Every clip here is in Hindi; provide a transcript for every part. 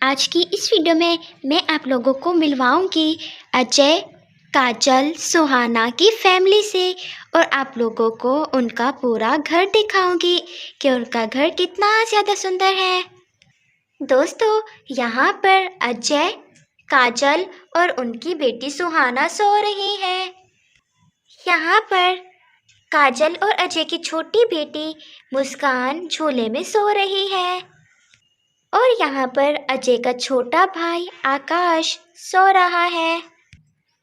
आज की इस वीडियो में मैं आप लोगों को मिलवाऊंगी अजय, काजल, सुहाना की फैमिली से और आप लोगों को उनका पूरा घर दिखाऊंगी कि उनका घर कितना ज़्यादा सुंदर है। दोस्तों, यहाँ पर अजय, काजल और उनकी बेटी सुहाना सो रही है। यहाँ पर काजल और अजय की छोटी बेटी मुस्कान झूले में सो रही है और यहाँ पर अजय का छोटा भाई आकाश सो रहा है।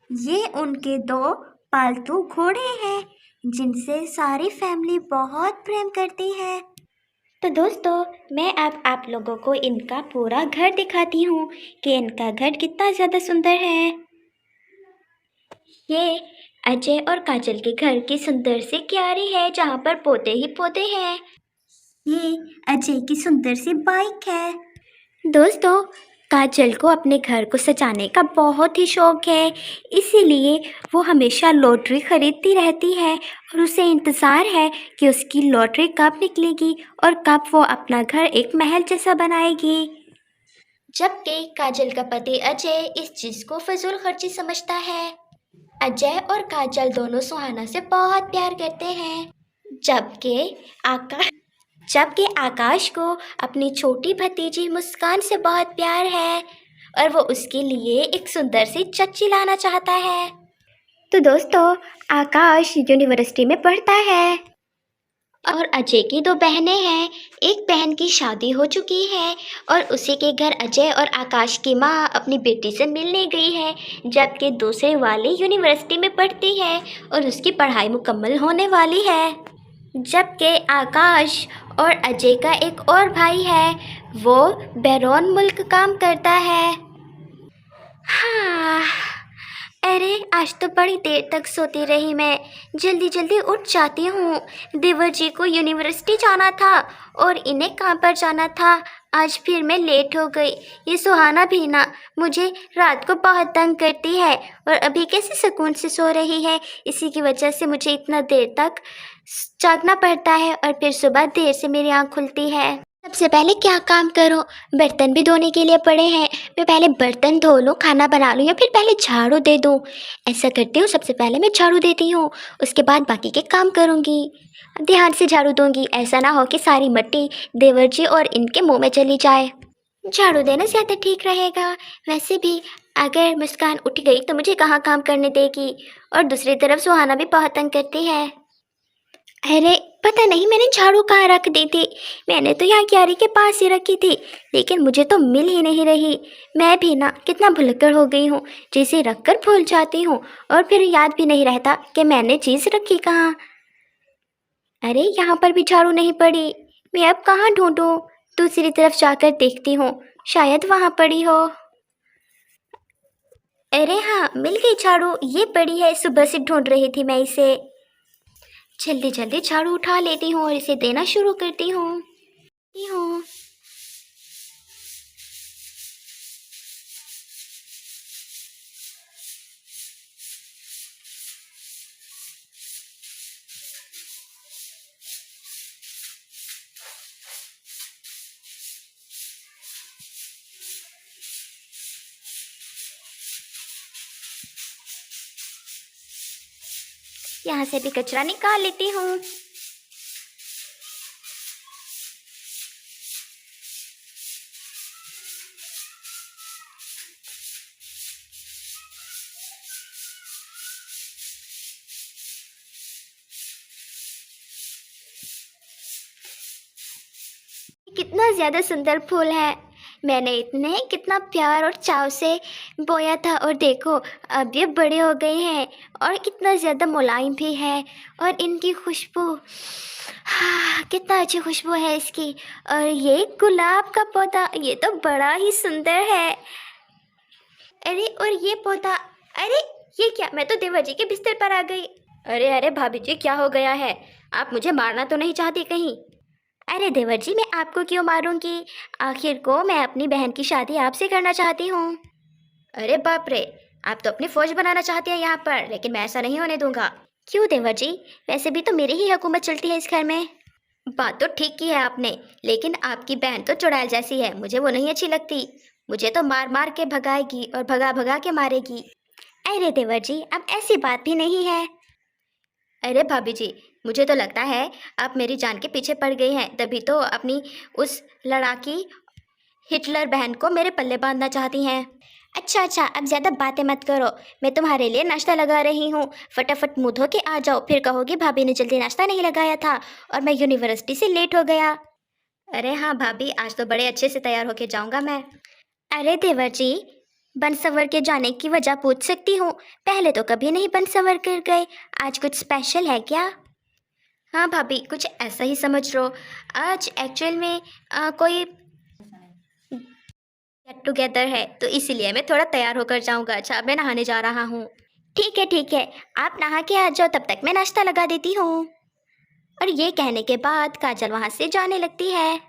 ये उनके दो पालतू घोड़े हैं जिनसे सारी फैमिली बहुत प्रेम करती है। तो दोस्तों, मैं अब आप लोगों को इनका पूरा घर दिखाती हूँ कि इनका घर कितना ज़्यादा सुंदर है। ये अजय और काजल के घर की सुंदर सी क्यारी है जहाँ पर पौधे ही पौधे हैं। ये अजय की सुंदर सी बाइक है। दोस्तों, काजल को अपने घर को सजाने का बहुत ही शौक है, इसीलिए वो हमेशा लॉटरी खरीदती रहती है और उसे इंतज़ार है कि उसकी लॉटरी कब निकलेगी और कब वो अपना घर एक महल जैसा बनाएगी। जबकि काजल का पति अजय इस चीज़ को फजूल खर्ची समझता है। अजय और काजल दोनों सुहाना से बहुत प्यार करते हैं, जबकि आकाश को अपनी छोटी भतीजी मुस्कान से बहुत प्यार है और वो उसके लिए एक सुंदर सी चच्ची लाना चाहता है। तो दोस्तों, आकाश यूनिवर्सिटी में पढ़ता है और अजय की दो बहनें हैं। एक बहन की शादी हो चुकी है और उसी के घर अजय और आकाश की माँ अपनी बेटी से मिलने गई है, जबकि दूसरे वाली यूनिवर्सिटी में पढ़ती है और उसकी पढ़ाई मुकम्मल होने वाली है। जबकि आकाश और अजय का एक और भाई है, वो बैरून मुल्क काम करता है। हाँ, अरे आज तो बड़ी देर तक सोती रही मैं, जल्दी जल्दी उठ जाती हूँ। देवर जी को यूनिवर्सिटी जाना था और इन्हें काम पर जाना था। आज फिर मैं लेट हो गई। ये सुहाना भी ना मुझे रात को बहुत तंग करती है और अभी कैसे सुकून से सो रही है, इसी की वजह से मुझे इतना देर तक जागना पड़ता है और फिर सुबह देर से मेरी आँख खुलती है। सबसे पहले क्या काम करो, बर्तन भी धोने के लिए पड़े हैं। मैं पहले बर्तन धो लूँ, खाना बना लूँ या फिर पहले झाड़ू दे दूँ। ऐसा करती हूँ, सबसे पहले मैं झाड़ू देती हूँ, उसके बाद बाकी के काम करूँगी। ध्यान से झाड़ू दूँगी, ऐसा ना हो कि सारी मिट्टी देवर जी और इनके मुंह में चली जाए। झाड़ू देना ज़्यादा ठीक रहेगा। वैसे भी अगर मुस्कान उठ गई तो मुझे कहाँ काम करने देगी, और दूसरी तरफ सुहाना भी बहुत तंग करती है। अरे पता नहीं मैंने झाड़ू कहाँ रख दी थी। मैंने तो यहाँ क्यारी के पास ही रखी थी, लेकिन मुझे तो मिल ही नहीं रही। मैं भी ना कितना भुलक्कड़ हो गई हूँ, चीज़ें रख कर भूल जाती हूँ और फिर याद भी नहीं रहता कि मैंने चीज़ रखी कहाँ। अरे यहाँ पर भी झाड़ू नहीं पड़ी। मैं अब कहाँ ढूंढूं? दूसरी तरफ जाकर देखती हूँ, शायद वहाँ पड़ी हो। अरे हाँ, मिल गई झाड़ू, ये पड़ी है, सुबह से ढूंढ रही थी मैं इसे। जल्दी जल्दी झाड़ू उठा लेती हूँ और इसे देना शुरू करती हूँ। यहाँ से भी कचरा निकाल लेती हूँ। कितना ज़्यादा सुंदर फूल है। मैंने इतने कितना प्यार और चाव से बोया था और देखो अब ये बड़े हो गए हैं और कितना ज़्यादा मुलायम भी है। और इनकी खुशबू, हाँ कितना अच्छी खुशबू है इसकी। और ये गुलाब का पौधा, ये तो बड़ा ही सुंदर है। अरे और ये पौधा, अरे ये क्या, मैं तो देवर जी के बिस्तर पर आ गई। अरे अरे भाभी जी, क्या हो गया है? आप मुझे मारना तो नहीं चाहती कहीं? अरे देवर जी, मैं आपको क्यों मारूंगी? आखिर को मैं अपनी बहन की शादी आपसे करना चाहती हूँ। अरे बाप रे, आप तो अपनी फौज बनाना चाहते हैं यहाँ पर, लेकिन मैं ऐसा नहीं होने दूंगा। क्यों देवर जी? वैसे भी तो मेरी ही हुकूमत चलती है इस घर में। बात तो ठीक की है आपने, लेकिन आपकी बहन तो चुड़ैल जैसी है, मुझे वो नहीं अच्छी लगती। मुझे तो मार मार के भगाएगी और भगा भगा के मारेगी। अरे देवर जी, अब ऐसी बात भी नहीं है। अरे भाभी जी, मुझे तो लगता है आप मेरी जान के पीछे पड़ गई हैं, तभी तो अपनी उस लड़ाकी हिटलर बहन को मेरे पल्ले बांधना चाहती हैं। अच्छा अच्छा, अब ज़्यादा बातें मत करो, मैं तुम्हारे लिए नाश्ता लगा रही हूँ। फटाफट मुँह धो के आ जाओ, फिर कहोगी भाभी ने जल्दी नाश्ता नहीं लगाया था और मैं यूनिवर्सिटी से लेट हो गया। अरे हाँ भाभी, आज तो बड़े अच्छे से तैयार होके जाऊँगा मैं। अरे देवर जी, बन सवर के जाने की वजह पूछ सकती हूँ? पहले तो कभी नहीं बन सवर कर गए, आज कुछ स्पेशल है क्या? हाँ भाभी, कुछ ऐसा ही समझ लो। आज एक्चुअल में कोई गेट टुगेदर है, तो इसीलिए मैं थोड़ा तैयार होकर जाऊंगा। अच्छा, मैं नहाने जा रहा हूँ। ठीक है, आप नहा के आ जाओ, तब तक मैं नाश्ता लगा देती हूँ। और ये कहने के बाद काजल वहाँ से जाने लगती है।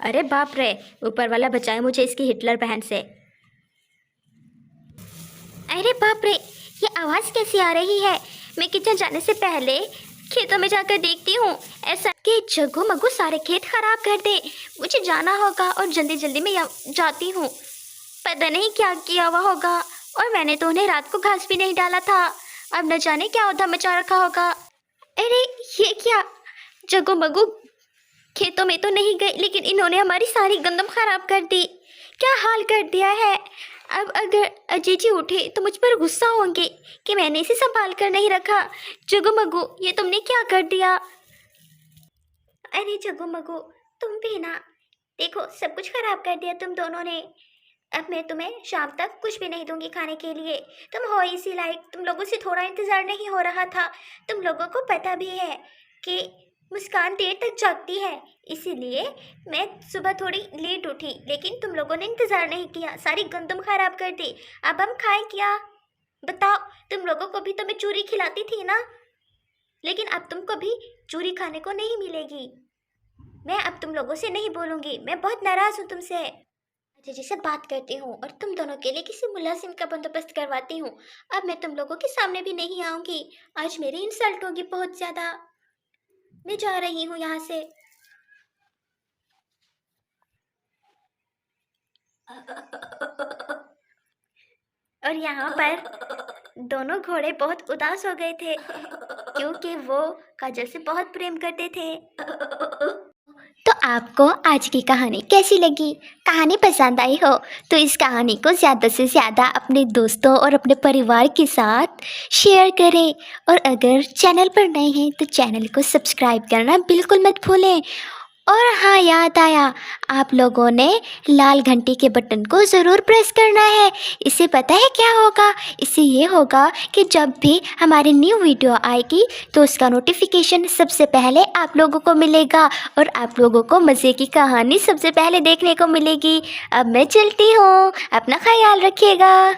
अरे बाप रे, ऊपर वाला बचाए मुझे इसकी हिटलर बहन से। अरे बाप रे, ये आवाज़ कैसी आ रही है? मैं किचन जाने से पहले खेतों में जाकर देखती हूँ, ऐसा कि जग्गू मग्गू सारे खेत खराब कर दे। मुझे जाना होगा और जल्दी जल्दी में जाती हूँ। पता नहीं क्या किया हुआ होगा, और मैंने तो उन्हें रात को घास भी नहीं डाला था। अब न जाने क्या उधर मचा रखा होगा। अरे ये क्या, जग्गू मग्गू खेतों में तो नहीं गए, लेकिन इन्होंने हमारी सारी गंदम खराब कर दी। क्या हाल कर दिया है। अब अगर अजय जी उठे तो मुझ पर गुस्सा होंगे कि मैंने इसे संभाल कर नहीं रखा। जग्गू मग्गू, ये तुमने क्या कर दिया? अरे जग्गू मग्गू, तुम भी ना, देखो सब कुछ खराब कर दिया तुम दोनों ने। अब मैं तुम्हें शाम तक कुछ भी नहीं दूंगी खाने के लिए। तुम हो इसी लायक, तुम लोगों से थोड़ा इंतज़ार नहीं हो रहा था। तुम लोगों को पता भी है कि मुस्कान देर तक जागती है, इसीलिए मैं सुबह थोड़ी लेट उठी, लेकिन तुम लोगों ने इंतज़ार नहीं किया, सारी गंदम खराब कर दी। अब हम खाएं क्या? बताओ, तुम लोगों को भी तो मैं चूरी खिलाती थी ना, लेकिन अब तुमको भी चूरी खाने को नहीं मिलेगी। मैं अब तुम लोगों से नहीं बोलूँगी, मैं बहुत नाराज़ हूँ तुमसे। अजय जी से बात करती हूँ और तुम दोनों के लिए किसी मुलाजिम का बंदोबस्त करवाती हूँ। अब मैं तुम लोगों के सामने भी नहीं आऊँगी, आज मेरी इंसल्ट होगी बहुत ज़्यादा। मैं जा रही हूँ यहाँ से। और यहाँ पर दोनों घोड़े बहुत उदास हो गए थे, क्योंकि वो काजल से बहुत प्रेम करते थे। तो आपको आज की कहानी कैसी लगी? कहानी पसंद आई हो तो इस कहानी को ज़्यादा से ज़्यादा अपने दोस्तों और अपने परिवार के साथ शेयर करें। और अगर चैनल पर नए हैं तो चैनल को सब्सक्राइब करना बिल्कुल मत भूलें। और हाँ, याद आया, आप लोगों ने लाल घंटी के बटन को ज़रूर प्रेस करना है। इससे पता है क्या होगा? इससे ये होगा कि जब भी हमारी न्यू वीडियो आएगी तो उसका नोटिफिकेशन सबसे पहले आप लोगों को मिलेगा और आप लोगों को मज़े की कहानी सबसे पहले देखने को मिलेगी। अब मैं चलती हूँ, अपना ख्याल रखिएगा।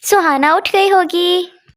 सुहाना उठ गई होगी।